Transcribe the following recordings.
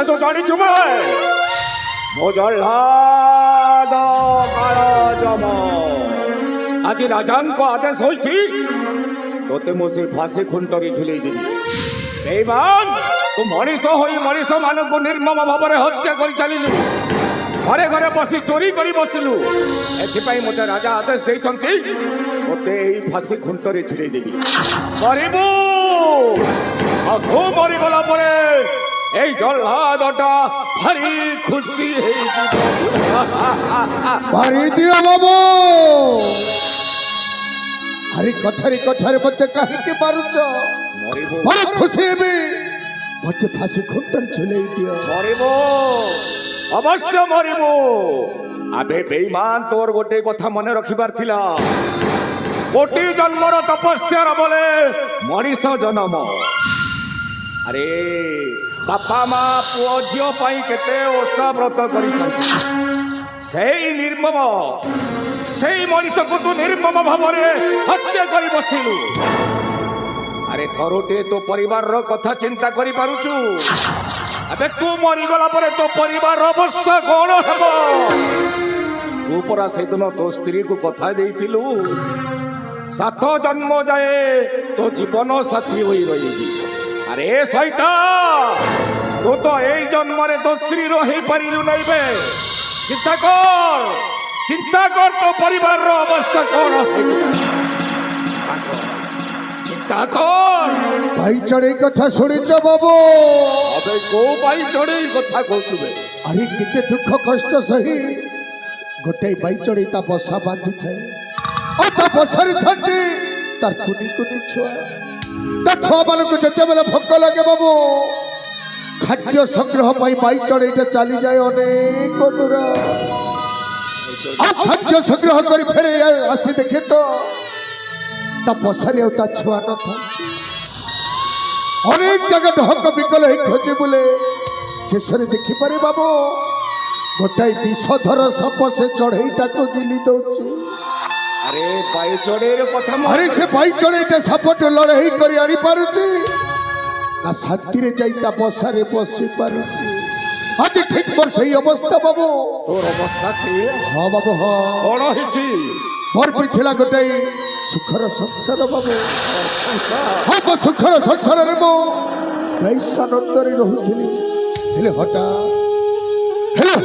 କଥା ତ ଜାଣିଛୁ ଭାଇ ମୋ ଜହ୍ଲାଦ କାଳଜମ ଆଜି ରାଜାଙ୍କ ଆଦେଶ ହୋଇଛି ତୋତେ ମୁଁ ସେ ଫାଶୀ ଖୁଣ୍ଟରେ ଝୁଲେଇ ଦେବି। ବେଇମାନ ତୁ ମଣିଷ ହୋଇ ମଣିଷ ମାନଙ୍କୁ ନିର୍ମମ ଭାବରେ ହତ୍ୟା କରି ଚାଲିଲୁ, ଘରେ ଘରେ ବସି ଚୋରି କରି ବସିଲୁ। ଏଥିପାଇଁ ମୋତେ ରାଜା ଆଦେଶ ଦେଇଛନ୍ତି ମୋତେ ଏଇ ଫାଶୀ ଖୁଣ୍ଟରେ ଝୁଲେଇ ଦେବି। ମରିବୁ ଆଉ ତୁ ମରିଗଲା ପରେ এই জল্লাদটা ভারি খুশি ভারি দিও বাবু আরে কথারে কথারে মধ্যে কাহিকে মারুছ বড় খুশি হেবি মধ্যে ফাঁসি খুঁটার ঝুলেই দিও। মরিব অবশ্য মরিব। আবে বেঈমান তোর গোটে কথা মনে রখিবার থিলা কোটি জন্মর তপস্যার বলে মଣିଷ জন্ম। আরে বাপা মা পুଅ ଝିଅ ପାଇଁ କେତେ ଓଷା ବ୍ରତ କରିଥାନ୍ତି, ସେଇ ନିର୍ମମ ସେଇ ମଣିଷକୁ ତୁ ନିର୍ମମ ଭାବରେ ହତ୍ୟା କରି ବସିଲୁ। ଆରେ ଥରୁଟେ ତୋ ପରିବାରର କଥା ଚିନ୍ତା କରିପାରୁଛୁ? ଏବେ ତୁ ମରିଗଲା ପରେ ତୋ ପରିବାରର ଅବସ୍ଥା କ'ଣ ହେବ? ତୁ ପରା ସେଦିନ ତୋ ସ୍ତ୍ରୀକୁ କଥା ଦେଇଥିଲୁ 7 ଜନ୍ମ ଯାଏ ତୋ ଜୀବନ ସାଥୀ ହୋଇ ରହିବି। আরে শয়তান তু তো এই জন্মরে তো স্ত্রীর হয়ে পারিলু নাই বে। চিন্তা কর তো পরিবারর অবস্থা কোন চিন্তা কর। ভাই চড়েই কথা শুনিছ বাবু? আবে কো ভাই চড়েই কথা কইছু বে? আরে কেতে দুঃখ কষ্ট সহি গোটাই ভাই চড়েই তা বসা বাঁধি থাকে ও তা বসারে থাকে তার কুনি কুনি ছুয়া তা ছুয়া মানুষ যেতেবেলে ভোক লাগে বাবু খাদ্য সংগ্রহ পাই বাই চড়েইটা চালি যায় অনেক দূর। খাদ্য সংগ্রহ করে ফেরে আসি দেখে তো তা বসারে তা ছুয়া নথায় অনেক জায়গা ঢক বিকল হয়ে খোঁজে বলে শেষরে দেখিপারে বাবু গোটাই বিষধর সাপ সে চড়েইটাকে গিলি দଉଛି। আরে বাই চড়ের কথা আরে সে বাই চড়েইটা সাপটে লড়াই করে আনি পারুছি না শান্তিরে যাই তা বসারে বসি পারুছি। আজ ঠিক মোর সেই অবস্থা বাবু। তোর অবস্থা কি? হ্যাঁ বাবু হ্যাঁ। কোন হইছি? মোর পিছিলা গোটাই সুখর সংসার বাবু। হ্যাঁ সুখর সংসারে মো বেশানন্দরে রহুଥିଲି ହେଲେ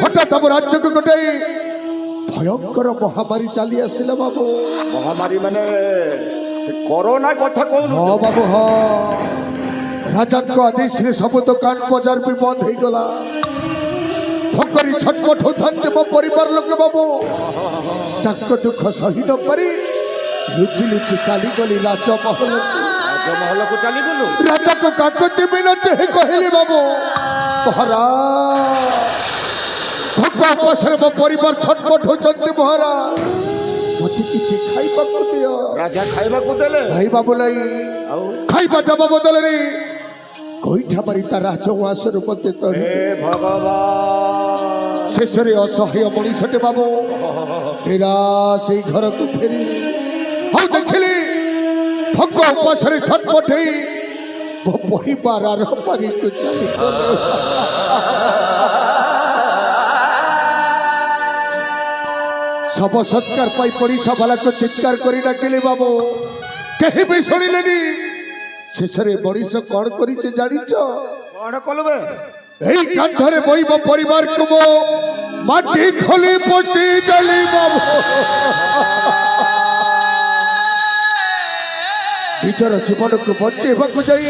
ହଠାତ୍ ଆମ ରାଜ୍ୟକୁ ଗୋଟାଇ ଭୟଙ୍କର ମହାମାରୀ ଚାଲି ଆସିଲା ବାବୁ। ମହାମାରୀ ମାନେ ସେ କରୋନା କଥା କହୁନୁ? ହଁ ବାବୁ ହଁ। ରାଜାଙ୍କ ଆଦେଶରେ ସବୁ ଦୋକାନ ବଜାର ବି ବନ୍ଦ ହେଇଗଲା। ଭୋକରେ ଛଟପଟ ହଉଥାନ୍ତି ମୋ ପରିବାର ଲୋକେ ବାବୁ। ତାଙ୍କ ଦୁଃଖ ସହି ନ ପାରି ଲୁଚି ଲୁଚି ଚାଲିଗଲି ରାଜମହଲକୁ ଚାଲିଗଲୁ। ରାଜାକୁ କାକତି ମିନତି କହିଲି ବାବୁ ମହାରାଜ ଭୋକ ଅବସରେ ମୋ ପରିବାର ଛଟପଟ ହଉଛନ୍ତି ମହାରାଜ ମତେ କିଛି ଖାଇବାକୁ ଦିଅ। ରାଜା ଖାଇବାକୁ ଦେଲେ? ନାଇଁ ବାବୁ ନାଇଁ। ଖାଇବା ଦେବା ବଦଳରେ ଗୋଇଠା ମାରି ତା ରାଜଉଆସରୁ ମତେ ତଳେ। ଭଗବାନ ଶେଷରେ ଅସହାୟ ମଣିଷଟେ ବାବୁ ନିରାଶ ସେଇ ଘରକୁ ଫେରିଲି। ଆଉ ଦେଖିଲି ଭୋକ ଉପାସରେ ଛଟପଟ ହେଇ ମୋ ପରିବାର ଆରପାରିକୁ ଚାଲିଗଲେ। ଶବ ସତ୍କାର ପାଇ ପଡ଼ିଶା ବାଲାକୁ ଚିତ୍କାର କରି ଡାକିଲି ବାବୁ କେହି ବି ଶୁଣିଲେନି। ଶେଷରେ ମଣିଷ କ'ଣ କରିছে ଜାଣିଛ? କ'ଣ କଲୁ ବେ? এই কান্ধরে বইব পরিবারকে মো মাটি খলি পটি দেলি বাবু। নিজর জীবনকে বঞ্চাইବାକୁ যাই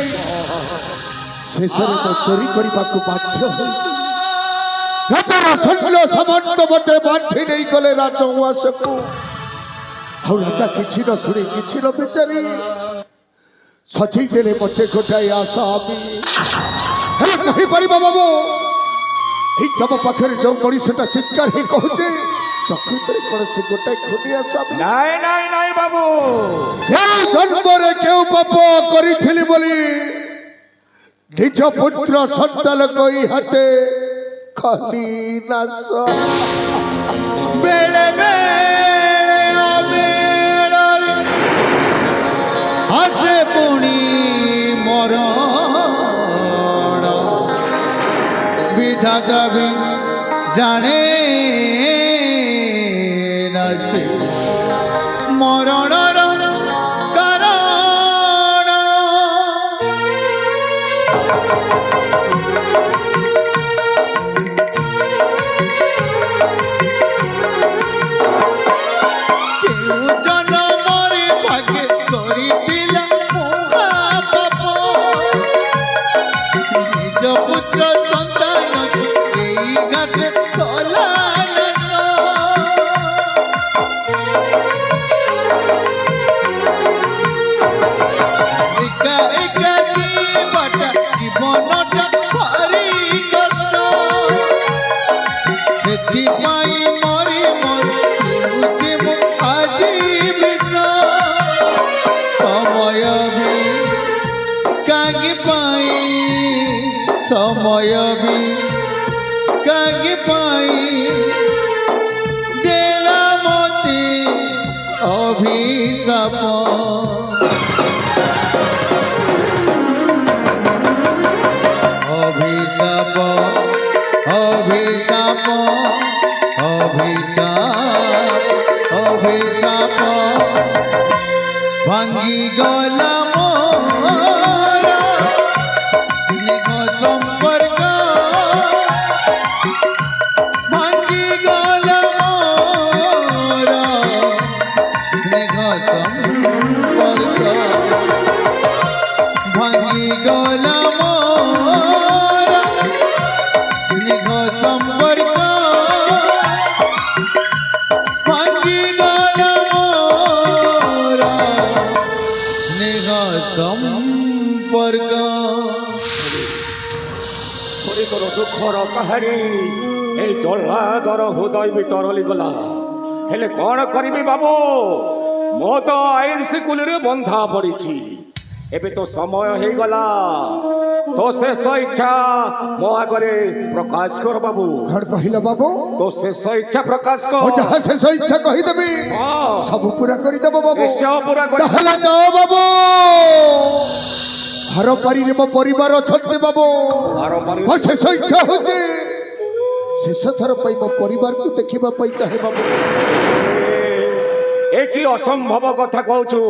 ଶେଷରେ ତ ଚୋରି କରିବାକୁ ବାଧ୍ୟ ହୋଇଥିଲି। ରାଜାର ସୈନ୍ୟ ସାମନ୍ତ ମୋତେ ବାଣ୍ଠି ନେଇଗଲେ ରାଜଉଆସକୁ। ଆଉ ରାଜା କିଛି ନ ଶୁଣି କିଛି ନ ବିଚାରି ସଜେଇ ଦେଲେ ମୋତେ ଗୋଟାଏ ଆଶା ଆବି। ହେଲେ କହିପାରିବ ବାବୁ এই তম পাখের যে মଣିষটা চিৎকার হি কହୁছে প্রকৃতরে কোন সে গোটাই খুনি আসামি? নাই নাই নাই বাবু। এই জন্মরে কেউ পাপ করিছিলি বলি নিজ পুত্র সন্তান কই হাতে খালি নাশ। বেড়ে বেড়ে অবেড়ারে আসে পুনি মরণ বিধাতা বি জানে না সে মরণর কারণ কেউ জনমরে ভাগে করিଥିଲା মহাপাপ নিজ পুত্র সন্তান এই গাছে কলানত একা একা জীবটা জীবনটা ভারি কষ্ট ସେଥିପାଇଁ ମରି ମରି ହେଉଛି ମୁଁ ଆଜି ବିଷ ସମୟ ବି କାହିଁକି ପାଇଁ ସମୟ ବି କାହିଁକି ପାଇଁ ଦେଲା ମୋତେ ଅଭିଶାପ অভিশাপ অভিশাপ অভিশাপ অভিশাপ ভাঙ্গি গলা মোর স্নেহ সম্পর্ক ভাঙ্গি গলা মোর স্নেহ সম্পর্ক ভাঙ্গি গলা মোর স্নেহ সম্পর্ক ভাঙ্গি গলা মোর স্নেহ সম্পর্ক তোর দুঃখর কাহারি এই জল্লাদর হৃদয় ভিতরলি গলা ହେଲେ କ'ଣ କରିବି ବାବୁ ମୋ ତ ଆଇନ ଶିକୁଲିରେ ବନ୍ଧା ପଡ଼ିଛି ଏବେ ତ ସମୟ ହେଇଗଲା ତୋ ଶେଷ ଇଚ୍ଛା ମୋ ଆଗରେ ପ୍ରକାଶ କର ବାବୁ କଣ କହିଲ ବାବୁ ତୋ ଶେଷ ଇଚ୍ଛା ପ୍ରକାଶ ମୁଁ କର ଯାହା ଶେଷ ଇଚ୍ଛା କହିଦେବି ହଁ ସବୁ ପୁରା କରିଦେବ ବାବୁ ନିଶ୍ଚୟ ପୁରା କରି ତାହେଲେ ଯାଅ ବାବୁ ଘର ପାରିରେ ମୋ ପରିବାର ଅଛନ୍ତି ବାବୁ ମୋ ଶେଷ ଇଚ୍ଛା ହଉଛି ଶେଷ ଥର ପାଇଁ ମୋ ପରିବାରକୁ ଦେଖିବା ପାଇଁ ଚାହେଁ ବାବୁ ଏ କି ଅସମ୍ଭବ କଥା କହୁଛୁ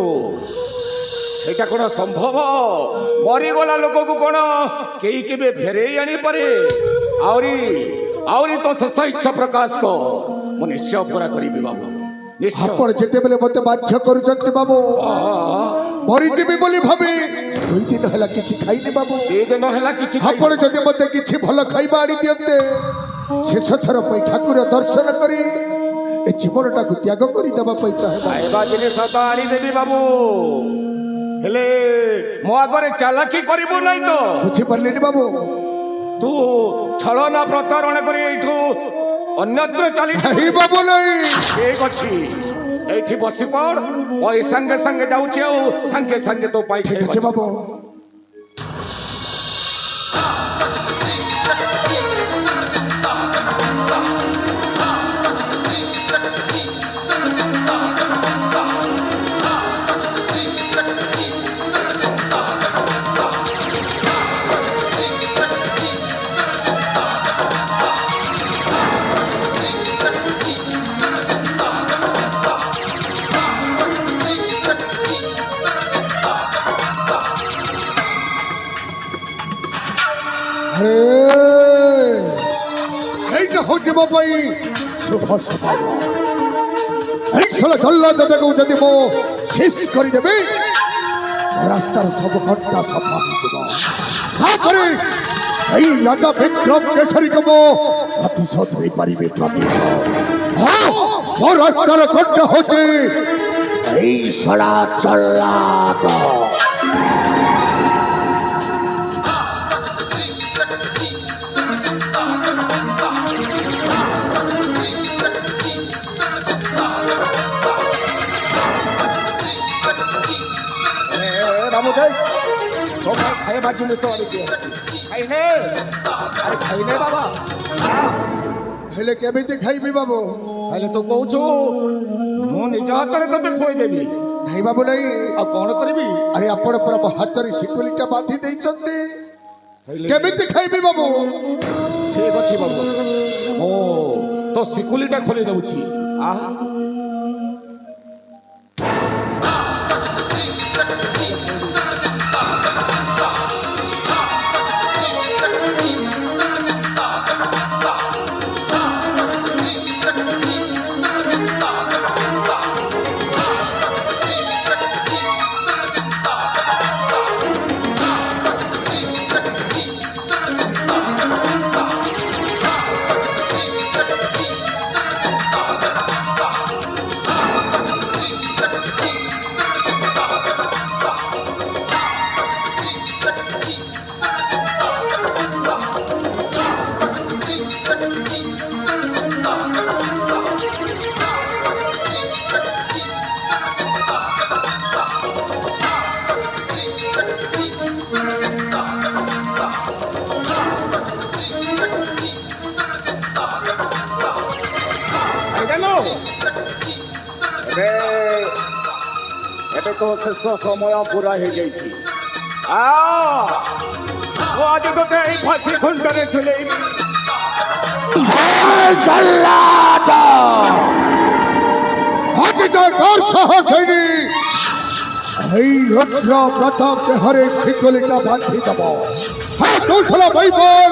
ଏଇଟା କ'ଣ ସମ୍ଭବ ମରିଗଲା ଲୋକକୁ କ'ଣ କେହି କେବେ ଫେରେଇ ଆଣିପାରେ ଆହୁରି ଆହୁରି ତ ଶେଷ ଇଚ୍ଛା ପ୍ରକାଶ କର ମୁଁ ନିଶ୍ଚୟ ପୁରା କରିବି ବାବୁ ନିଶ୍ଚୟ ଆପଣ ଯେତେବେଳେ ମତେ ବାଧ୍ୟ କରୁଛନ୍ତି ବାବୁ ମରିଯିବି ବୋଲି ଭାବି 2 ଦିନ ହେଲା କିଛି ଖାଇନି ବାବୁ ଦି ଦିନ ହେଲା କିଛି ଆପଣ ଯଦି ମତେ କିଛି ଭଲ ଖାଇବା ଆଣି ଦିଅନ୍ତେ ଶେଷ ଥର ପାଇଁ ଠାକୁର ଦର୍ଶନ କରି ଏ ଜୀବନଟାକୁ ତ୍ୟାଗ କରିଦେବା ପାଇଁ ଚାହେଁ ବାବୁ। ଖାଇବା ଜିନିଷ ତ ଆଣିଦେବି ବାବୁ ହେଲେ ମୋ ଆଗରେ ଚାଲାକି କରିବୁ ନାହିଁ ତ ବୁଝିପାରିଲେନି ବାବୁ ତୁ ଛଳନା ପ୍ରତାରଣା କରି ଏଇଠୁ ଅନ୍ୟତ୍ର ଚାଲି ନାହିଁ ବାବୁ ନାହିଁ ଠିକ ଅଛି ଏଇଠି ବସି ପଡ ମୁଁ ଏଇ ସାଙ୍ଗେ ସାଙ୍ଗେ ଯାଉଛି ଆଉ ସାଙ୍ଗେ ସାଙ୍ଗେ ତୋ ପାଇଁ ଠିକ ଅଛି ବାବୁ আরে এইটা হচ্ছে ମୋ ପାଇଁ ଶୁଭ ସମୟ এই ଷୋଳ ଜଲ୍ଲାଦଟାକୁ ଯଦି ମୁଁ ଶେଷ କରିଦେବି ରାସ୍ତାର ସବୁ ଘଣ୍ଟା ସଫା ହେଇଯିବ ତାପରେ ସେଇ ରାଜା ବିକ୍ରମ କେଶରୀକୁ ମୁଁ ପ୍ରତିଶୋଧ ଦେଇପାରିବି ପ୍ରତିଶୋଧ ମୋ ରାସ୍ତାର ଘଣ୍ଟା ହଉଛି এই ଷୋଳ ଜଲ୍ଲାଦ ଖାଇବା ଜିନିଷ ଆଣିକି ଖାଇନେ ଆରେ ଖାଇନେ ବାବା ହେଲେ କେମିତି ଖାଇବି ବାବୁ ହେଲେ ତୁ କହୁଛୁ ମୁଁ ନିଜ ହାତରେ ତତେ ଖୁଆଇଦେବି ନାଇଁ ବାବୁ ନାଇଁ ଆଉ କଣ କରିବି ଆରେ ଆପଣ ପରା ମୋ ହାତରେ ଶିକୁଲିଟା ବାନ୍ଧି ଦେଇଛନ୍ତି କେମିତି ଖାଇବି ବାବୁ? ଠିକ ଅଛି ବାବୁ, ମୁଁ ତ ଶିକୁଲିଟା ଖୋଲି ଦଉଛି। ଆହା ଏବେ ତ ଶେଷ ସମୟ ପୁରା ହେଇଯାଇଛି। ମୁଁ ଆଜି ତୋତେ ଏଇ ଫାଶୀ ଖୁଣ୍ଟରେ ଝୁଲେଇବି। ଆଜି ତ তোর সাহস হয়নি এই রুদ্র প্রতাপ দেহরে শিকলিটা বাঁধি দেব। হ্যাঁ কৌশলা বৈবল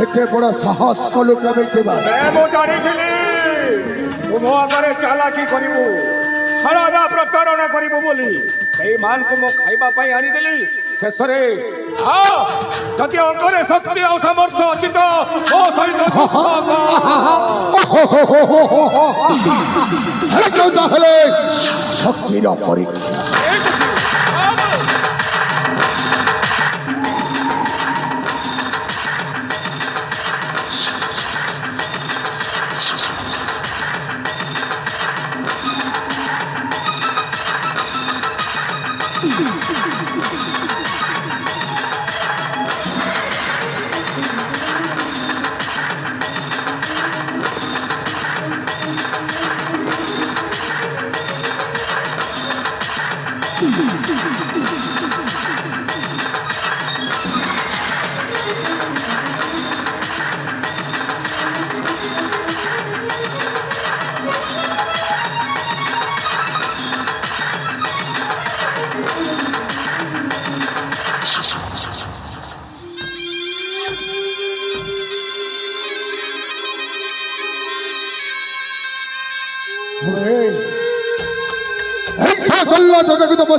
এতে বড় সাহস কলু কেমিতি বা? ମୁଁ ଜାଣିଥିଲି ତୁ ମୋ ଆଗରେ ଚାଲାକି କରିବୁ, ଛଳନା ପ୍ରତାରଣା କରିବୁ ବୋଲି ଏଇ ମାନଙ୍କୁ ମୁଁ ଖାଇବା ପାଇଁ ଆଣିଦେଲି। ଶେଷରେ ଯଦି ଅଙ୍କରେ ଶକ୍ତି ଆଉ ସାମର୍ଥ୍ୟ ଅଛି ତ ମୋ ସହିତ তাহলে শক্তির পরীক্ষা।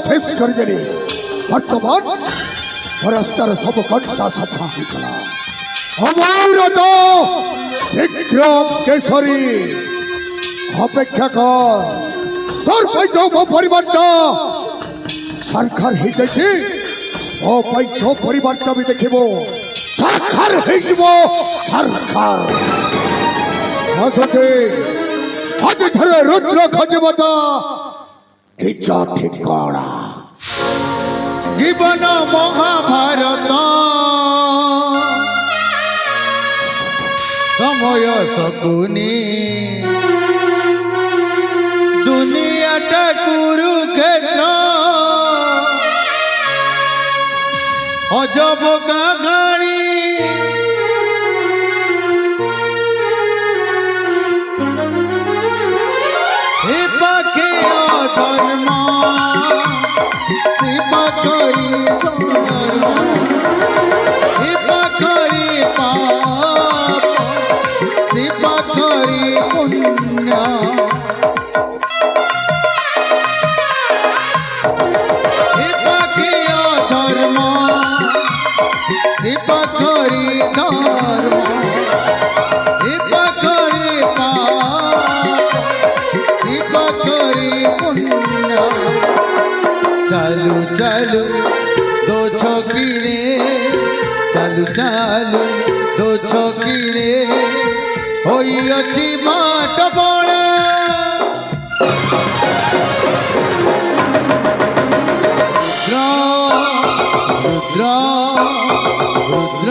শেষ করে দেবে। বর্তমান রাস্তার সব ঘন্টা সফা হয়েগলা। অমরত বিক্রম কেশরী অপেক্ষা কর। তোর পাইতো পরিবারটা সরকার হয়েছে। ও পাইতো পরিবারটা আমি দেখিব। সরকার হয়েଯିব সরকার। আসছে আজ ধরে রুদ্র খজিবতা নিজ ঠিকনা। জীবন মহাভারত সময় শকুনি দুনিয়াটা কুরুক্ষেত্র অজব কাহানি এ পাখে অধর্ম শিবা করি ধর্ম শিবা করি পাপ শিবা করি পুণ্য এ পাখে অধর্ম শিবা করি ধর্ম শিবা করি পাপ শিবা করি পুণ্য চালু চালু দো ছকিরে চালু চালু দো ছকিরে হইଅଛି মাঠ বড় রুদ্র রুদ্র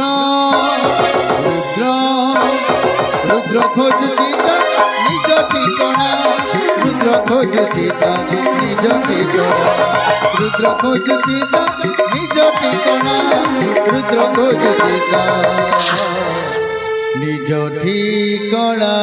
রুদ্র রুদ্র খোঁজুছি নিজ ঠিকনা রুদ্র খোঁজুছি নিজ ঠিকনা ରୁଦ୍ର ଖୋଜୁଛି ତା ନିଜ ଠିକଣା ରୁଦ୍ର ଖୋଜୁଛି ତା ନିଜ ଠିକଣା